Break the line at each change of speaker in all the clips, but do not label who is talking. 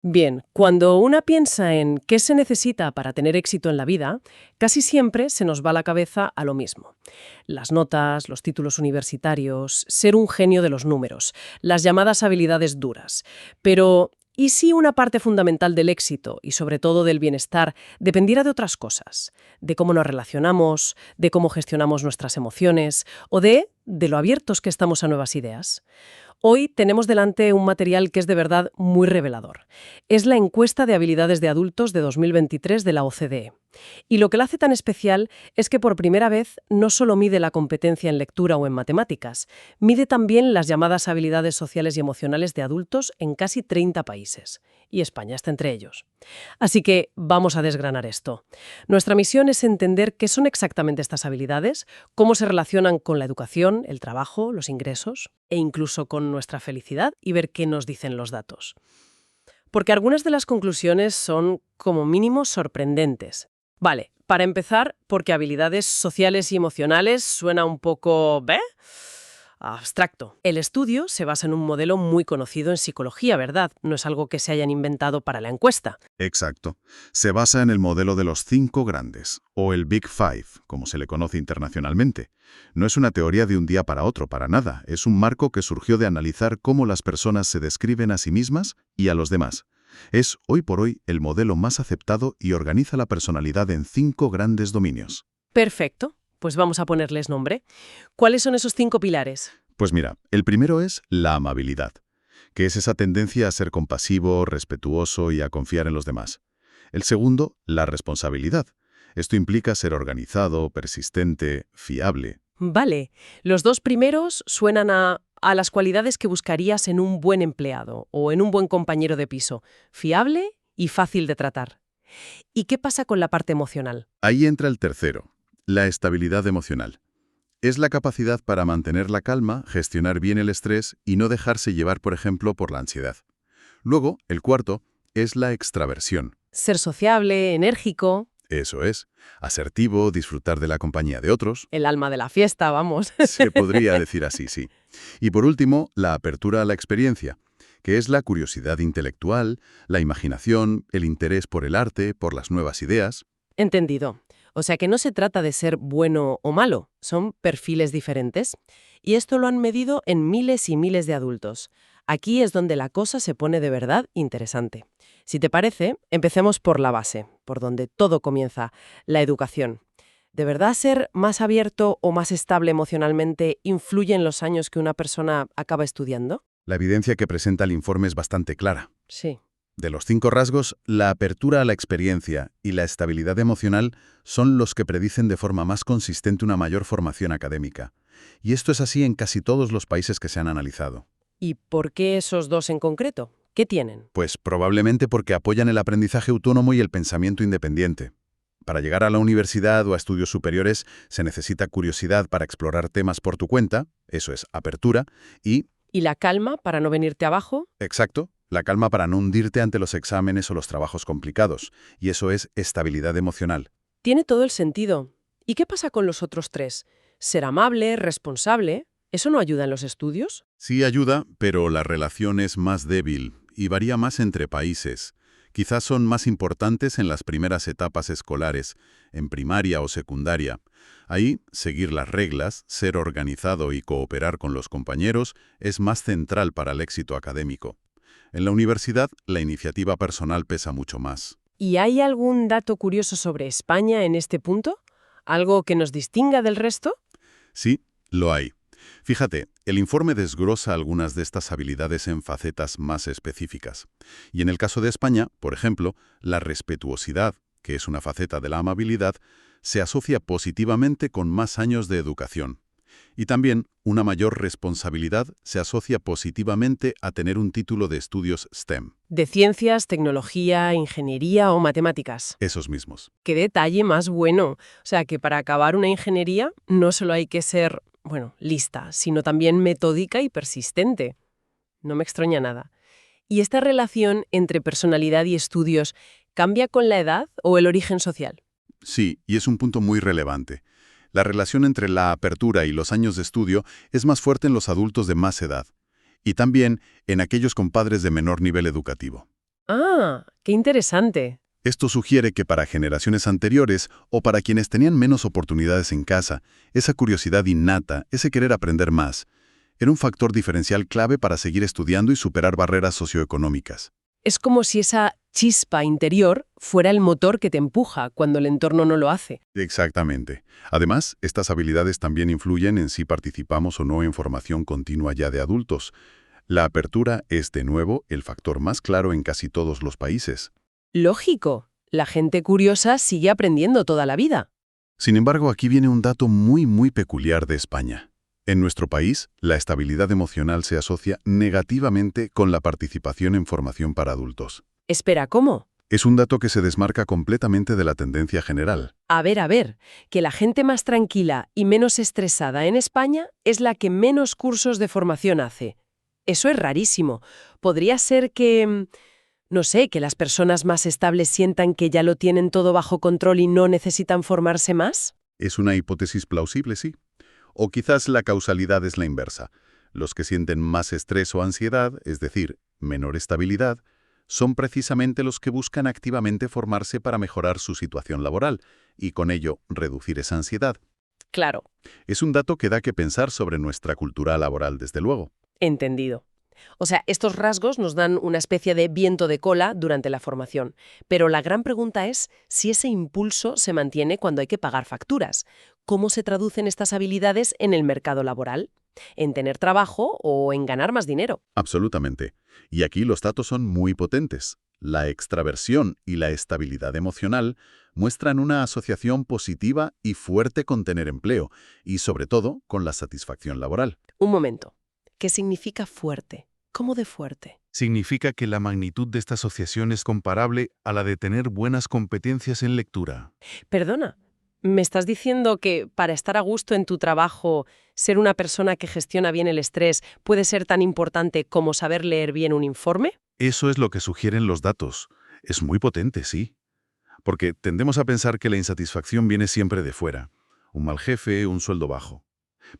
Bien, cuando una piensa en qué se necesita para tener éxito en la vida, casi siempre se nos va la cabeza a lo mismo. Las notas, los títulos universitarios, ser un genio de los números, las llamadas habilidades duras. Pero, ¿y si una parte fundamental del éxito y sobre todo del bienestar dependiera de otras cosas? De cómo nos relacionamos, de cómo gestionamos nuestras emociones o de lo abiertos que estamos a nuevas ideas. Hoy tenemos delante un material que es de verdad muy revelador. Es la encuesta de habilidades de adultos de 2023 de la OCDE. Y lo que la hace tan especial es que por primera vez no solo mide la competencia en lectura o en matemáticas, mide también las llamadas habilidades sociales y emocionales de adultos en casi 30 países. Y España está entre ellos. Así que vamos a desgranar esto. Nuestra misión es entender qué son exactamente estas habilidades, cómo se relacionan con la educación, el trabajo, los ingresos e incluso con nuestra felicidad y ver qué nos dicen los datos. Porque algunas de las conclusiones son, como mínimo, sorprendentes. Vale, para empezar, porque habilidades sociales y emocionales suena un poco abstracto. El estudio se basa en un modelo muy conocido en psicología, ¿verdad? No es algo que se hayan inventado para la encuesta.
Exacto. Se basa en el modelo de los 5 grandes, o el Big Five, como se le conoce internacionalmente. No es una teoría de un día para otro, para nada. Es un marco que surgió de analizar cómo las personas se describen a sí mismas y a los demás. Es, hoy por hoy, el modelo más aceptado y organiza la personalidad en 5 grandes dominios.
Perfecto, pues vamos a ponerles nombre. ¿Cuáles son esos 5 pilares?
Pues mira, el primero es la amabilidad, que es esa tendencia a ser compasivo, respetuoso y a confiar en los demás. El segundo, la responsabilidad. Esto implica ser organizado, persistente, fiable.
Vale, los 2 primeros suenan a las cualidades que buscarías en un buen empleado o en un buen compañero de piso, fiable y fácil de tratar. ¿Y qué pasa con la parte emocional?
Ahí entra el tercero, la estabilidad emocional. Es la capacidad para mantener la calma, gestionar bien el estrés y no dejarse llevar, por ejemplo, por la ansiedad. Luego, el cuarto, es la extraversión.
Ser sociable, enérgico,
Eso es, asertivo, disfrutar de la compañía de otros.
el alma de la fiesta, vamos.
Se podría decir así, sí. Y por último, la apertura a la experiencia, que es la curiosidad intelectual, la imaginación, el interés por el arte, por las nuevas ideas.
Entendido. O sea que no se trata de ser bueno o malo, son perfiles diferentes. Y esto lo han medido en miles y miles de adultos. Aquí es donde la cosa se pone de verdad interesante. Si te parece, empecemos por la base, por donde todo comienza, la educación. ¿De verdad ser más abierto o más estable emocionalmente influye en los años que una persona acaba estudiando?
La evidencia que presenta el informe es bastante clara.
Sí.
De los 5 rasgos, la apertura a la experiencia y la estabilidad emocional son los que predicen de forma más consistente una mayor formación académica. Y esto es así en casi todos los países que se han analizado.
¿Y por qué esos 2 en concreto? ¿Qué tienen?
Pues probablemente porque apoyan el aprendizaje autónomo y el pensamiento independiente. Para llegar a la universidad o a estudios superiores se necesita curiosidad para explorar temas por tu cuenta, eso es, apertura, y,
¿Y la calma para no venirte abajo?
exacto, la calma para no hundirte ante los exámenes o los trabajos complicados, y eso es estabilidad emocional.
Tiene todo el sentido. ¿Y qué pasa con los otros 3? Ser amable, responsable, ¿eso no ayuda en los estudios?
Sí ayuda, pero la relación es más débil y varía más entre países. Quizás son más importantes en las primeras etapas escolares, en primaria o secundaria. Ahí, seguir las reglas, ser organizado y cooperar con los compañeros es más central para el éxito académico. En la universidad, la iniciativa personal pesa mucho más.
¿Y hay algún dato curioso sobre España en este punto? ¿Algo que nos distinga del resto?
Sí, lo hay. Fíjate, el informe desglosa algunas de estas habilidades en facetas más específicas. Y en el caso de España, por ejemplo, la respetuosidad, que es una faceta de la amabilidad, se asocia positivamente con más años de educación. Y también una mayor responsabilidad se asocia positivamente a tener un título de estudios STEM.
De ciencias, tecnología, ingeniería o matemáticas.
Esos mismos.
¡Qué detalle más bueno! O sea que para acabar una ingeniería no solo hay que ser, lista, sino también metódica y persistente. No me extraña nada. ¿Y esta relación entre personalidad y estudios cambia con la edad o el origen social?
Sí, y es un punto muy relevante. La relación entre la apertura y los años de estudio es más fuerte en los adultos de más edad, y también en aquellos con padres de menor nivel educativo.
Ah, qué interesante.
Esto sugiere que para generaciones anteriores o para quienes tenían menos oportunidades en casa, esa curiosidad innata, ese querer aprender más, era un factor diferencial clave para seguir estudiando y superar barreras socioeconómicas.
Es como si esa chispa interior fuera el motor que te empuja cuando el entorno no lo hace.
Exactamente. Además, estas habilidades también influyen en si participamos o no en formación continua ya de adultos. La apertura es, de nuevo, el factor más claro en casi todos los países.
Lógico, la gente curiosa sigue aprendiendo toda la vida.
Sin embargo, aquí viene un dato muy peculiar de España. En nuestro país, la estabilidad emocional se asocia negativamente con la participación en formación para adultos.
Espera, ¿cómo?
Es un dato que se desmarca completamente de la tendencia general.
A ver, que la gente más tranquila y menos estresada en España es la que menos cursos de formación hace. Eso es rarísimo. Podría ser que, no sé, que las personas más estables sientan que ya lo tienen todo bajo control y no necesitan formarse más.
Es una hipótesis plausible, sí. O quizás la causalidad es la inversa. Los que sienten más estrés o ansiedad, es decir, menor estabilidad, son precisamente los que buscan activamente formarse para mejorar su situación laboral y con ello reducir esa ansiedad.
Claro,
Es un dato que da que pensar sobre nuestra cultura laboral, desde luego.
entendido. O sea, estos rasgos nos dan una especie de viento de cola durante la formación, pero la gran pregunta es si ese impulso se mantiene cuando hay que pagar facturas. ¿Cómo se traducen estas habilidades en el mercado laboral? ¿En tener trabajo o en ganar más dinero?
Absolutamente. Y aquí los datos son muy potentes. La extraversión y la estabilidad emocional muestran una asociación positiva y fuerte con tener empleo, y sobre todo con la satisfacción laboral.
Un momento. ¿Qué significa fuerte? ¿Cómo de fuerte?
Significa que la magnitud de esta asociación es comparable a la de tener buenas competencias en lectura.
Perdona, ¿me estás diciendo que para estar a gusto en tu trabajo, ser una persona que gestiona bien el estrés puede ser tan importante como saber leer bien un informe?
Eso es lo que sugieren los datos. Es muy potente, sí. Porque tendemos a pensar que la insatisfacción viene siempre de fuera. Un mal jefe, un sueldo bajo.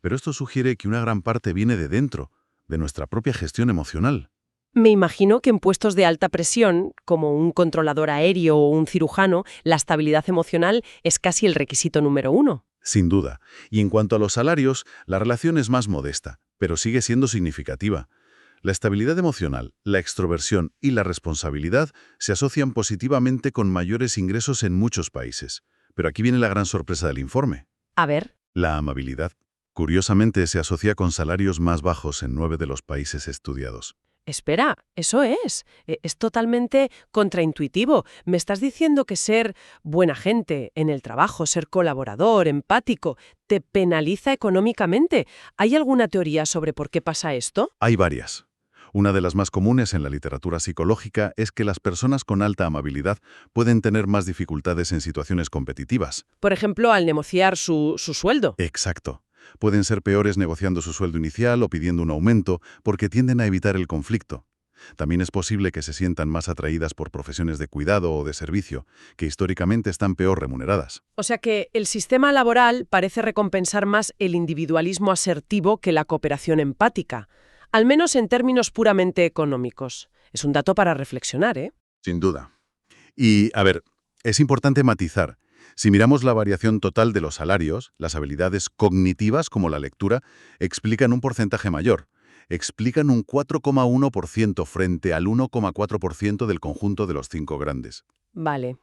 Pero esto sugiere que una gran parte viene de dentro, de nuestra propia gestión emocional.
Me imagino que en puestos de alta presión, como un controlador aéreo o un cirujano, la estabilidad emocional es casi el requisito número uno.
Sin duda. Y en cuanto a los salarios, la relación es más modesta, pero sigue siendo significativa. La estabilidad emocional, la extroversión y la responsabilidad se asocian positivamente con mayores ingresos en muchos países. Pero aquí viene la gran sorpresa del informe.
A ver,
La amabilidad. Curiosamente, se asocia con salarios más bajos en 9 de los países estudiados.
espera, eso es. Es totalmente contraintuitivo. Me estás diciendo que ser buena gente en el trabajo, ser colaborador, empático, te penaliza económicamente. ¿Hay alguna teoría sobre por qué pasa esto?
Hay varias. Una de las más comunes en la literatura psicológica es que las personas con alta amabilidad pueden tener más dificultades en situaciones competitivas.
Por ejemplo, al negociar su sueldo.
Exacto. Pueden ser peores negociando su sueldo inicial o pidiendo un aumento porque tienden a evitar el conflicto. También es posible que se sientan más atraídas por profesiones de cuidado o de servicio, que históricamente están peor remuneradas.
O sea que el sistema laboral parece recompensar más el individualismo asertivo que la cooperación empática, al menos en términos puramente económicos. Es un dato para reflexionar, ¿eh?
Sin duda. Y, a ver, es importante matizar. Si miramos la variación total de los salarios, las habilidades cognitivas, como la lectura, explican un porcentaje mayor. Explican un 4,1% frente al 1,4% del conjunto de los 5 grandes.
Vale.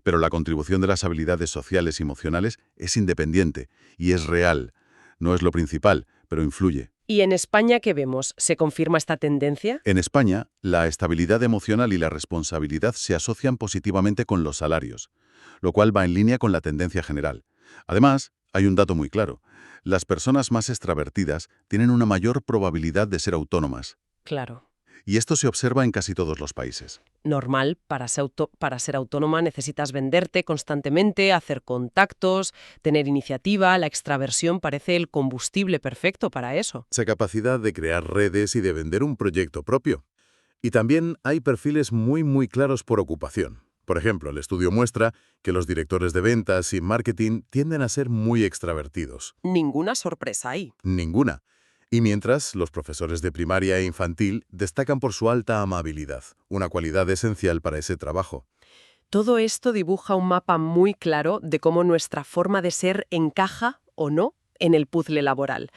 Pero la contribución de las habilidades sociales y emocionales es independiente y es real. No es lo principal, pero influye.
¿Y en España qué vemos? ¿Se confirma esta tendencia?
En España, la estabilidad emocional y la responsabilidad se asocian positivamente con los salarios, lo cual va en línea con la tendencia general. Además, hay un dato muy claro. Las personas más extravertidas tienen una mayor probabilidad de ser autónomas.
Claro.
Y esto se observa en casi todos los países.
Normal, para ser autónoma necesitas venderte constantemente, hacer contactos, tener iniciativa. La extraversión parece el combustible perfecto para eso.
Esa capacidad de crear redes y de vender un proyecto propio. Y también hay perfiles muy claros por ocupación. Por ejemplo, el estudio muestra que los directores de ventas y marketing tienden a ser muy extravertidos.
Ninguna sorpresa ahí.
Ninguna. Y mientras, los profesores de primaria e infantil destacan por su alta amabilidad, una cualidad esencial para ese trabajo.
Todo esto dibuja un mapa muy claro de cómo nuestra forma de ser encaja o no en el puzzle laboral.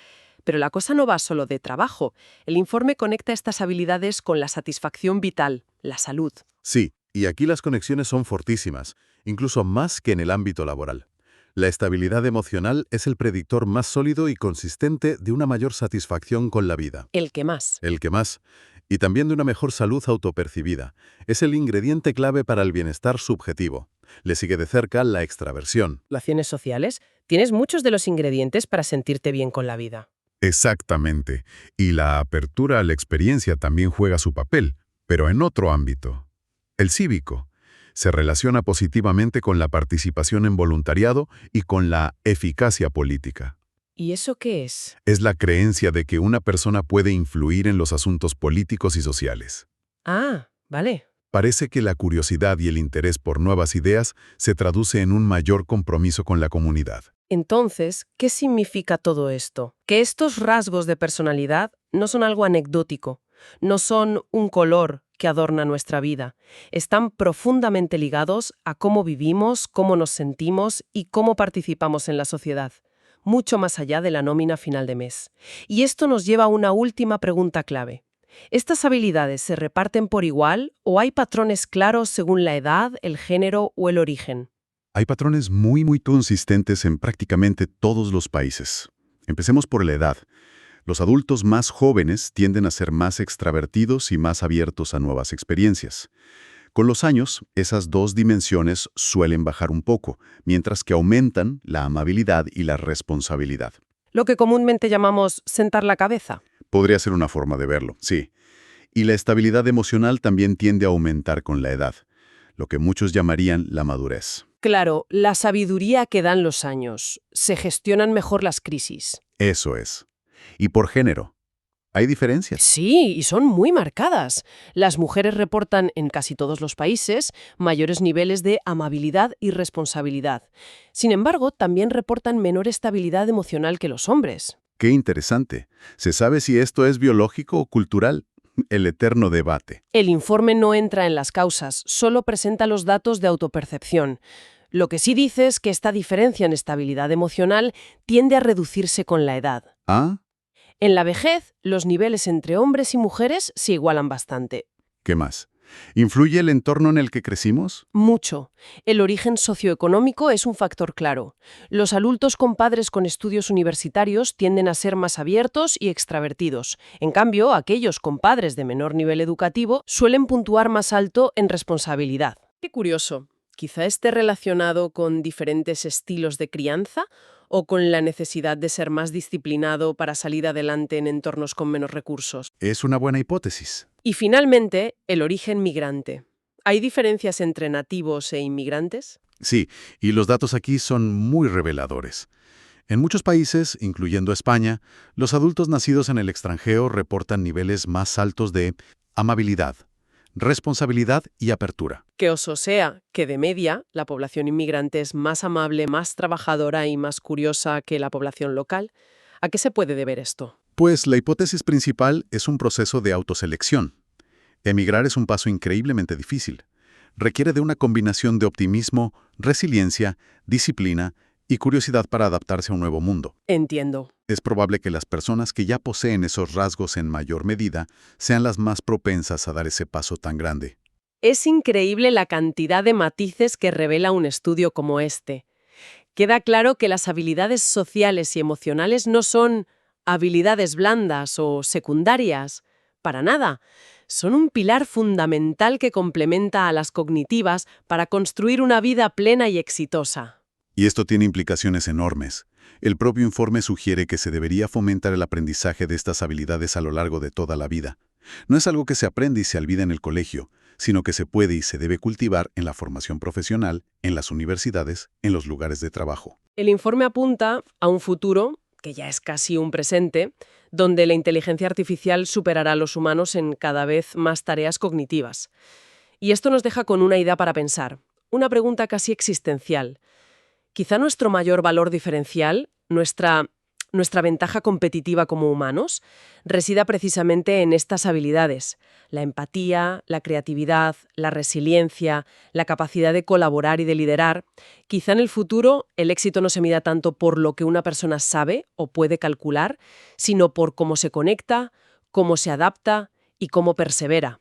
Pero la cosa no va solo de trabajo. El informe conecta estas habilidades con la satisfacción vital, la salud.
Sí, y aquí las conexiones son fortísimas, incluso más que en el ámbito laboral. La estabilidad emocional es el predictor más sólido y consistente de una mayor satisfacción con la vida.
El que más.
El que más. Y también de una mejor salud autopercibida. Es el ingrediente clave para el bienestar subjetivo. Le sigue de cerca la extraversión.
Relaciones sociales, tienes muchos de los ingredientes para sentirte bien con la vida.
Exactamente. Y la apertura a la experiencia también juega su papel, pero en otro ámbito. El cívico se relaciona positivamente con la participación en voluntariado y con la eficacia política.
¿Y eso qué es?
Es la creencia de que una persona puede influir en los asuntos políticos y sociales.
Ah, vale.
Parece que la curiosidad y el interés por nuevas ideas se traduce en un mayor compromiso con la comunidad.
Entonces, ¿qué significa todo esto? Que estos rasgos de personalidad no son algo anecdótico, no son un color que adorna nuestra vida. Están profundamente ligados a cómo vivimos, cómo nos sentimos y cómo participamos en la sociedad, mucho más allá de la nómina final de mes. Y esto nos lleva a una última pregunta clave. ¿Estas habilidades se reparten por igual o hay patrones claros según la edad, el género o el origen?
Hay patrones muy consistentes en prácticamente todos los países. Empecemos por la edad. Los adultos más jóvenes tienden a ser más extravertidos y más abiertos a nuevas experiencias. Con los años, esas dos dimensiones suelen bajar un poco, mientras que aumentan la amabilidad y la responsabilidad.
Lo que comúnmente llamamos sentar la cabeza.
Podría ser una forma de verlo, sí. Y la estabilidad emocional también tiende a aumentar con la edad, lo que muchos llamarían la madurez.
Claro, la sabiduría que dan los años. Se gestionan mejor las crisis.
Eso es. Y por género, ¿hay diferencias?
Sí, y son muy marcadas. Las mujeres reportan en casi todos los países mayores niveles de amabilidad y responsabilidad. Sin embargo, también reportan menor estabilidad emocional que los hombres.
Qué interesante. ¿Se sabe si esto es biológico o cultural? El eterno debate.
El informe no entra en las causas, solo presenta los datos de autopercepción. Lo que sí dice es que esta diferencia en estabilidad emocional tiende a reducirse con la edad.
¿Ah?
En la vejez, los niveles entre hombres y mujeres se igualan bastante.
¿Qué más? ¿Influye el entorno en el que crecimos?
Mucho. El origen socioeconómico es un factor claro. Los adultos con padres con estudios universitarios tienden a ser más abiertos y extravertidos. En cambio, aquellos con padres de menor nivel educativo suelen puntuar más alto en responsabilidad. Qué curioso. Quizá esté relacionado con diferentes estilos de crianza o con la necesidad de ser más disciplinado para salir adelante en entornos con menos recursos.
Es una buena hipótesis.
Y finalmente, el origen migrante. ¿Hay diferencias entre nativos e inmigrantes?
Sí, y los datos aquí son muy reveladores. En muchos países, incluyendo España, los adultos nacidos en el extranjero reportan niveles más altos de amabilidad, responsabilidad y apertura.
Que oso sea que de media la población inmigrante es más amable, más trabajadora y más curiosa que la población local. ¿A qué se puede deber esto?
Pues la hipótesis principal es un proceso de autoselección. Emigrar es un paso increíblemente difícil. Requiere de una combinación de optimismo, resiliencia, disciplina y curiosidad para adaptarse a un nuevo mundo.
Entiendo.
Es probable que las personas que ya poseen esos rasgos en mayor medida sean las más propensas a dar ese paso tan grande.
Es increíble la cantidad de matices que revela un estudio como este. Queda claro que las habilidades sociales y emocionales no son habilidades blandas o secundarias. Para nada. Son un pilar fundamental que complementa a las cognitivas para construir una vida plena y exitosa.
Y esto tiene implicaciones enormes. El propio informe sugiere que se debería fomentar el aprendizaje de estas habilidades a lo largo de toda la vida. No es algo que se aprende y se olvida en el colegio, sino que se puede y se debe cultivar en la formación profesional, en las universidades, en los lugares de trabajo.
El informe apunta a un futuro, que ya es casi un presente, donde la inteligencia artificial superará a los humanos en cada vez más tareas cognitivas. Y esto nos deja con una idea para pensar, una pregunta casi existencial. Quizá nuestro mayor valor diferencial, nuestra nuestra ventaja competitiva como humanos resida precisamente en estas habilidades: la empatía, la creatividad, la resiliencia, la capacidad de colaborar y de liderar. Quizá en el futuro el éxito no se mida tanto por lo que una persona sabe o puede calcular, sino por cómo se conecta, cómo se adapta y cómo persevera.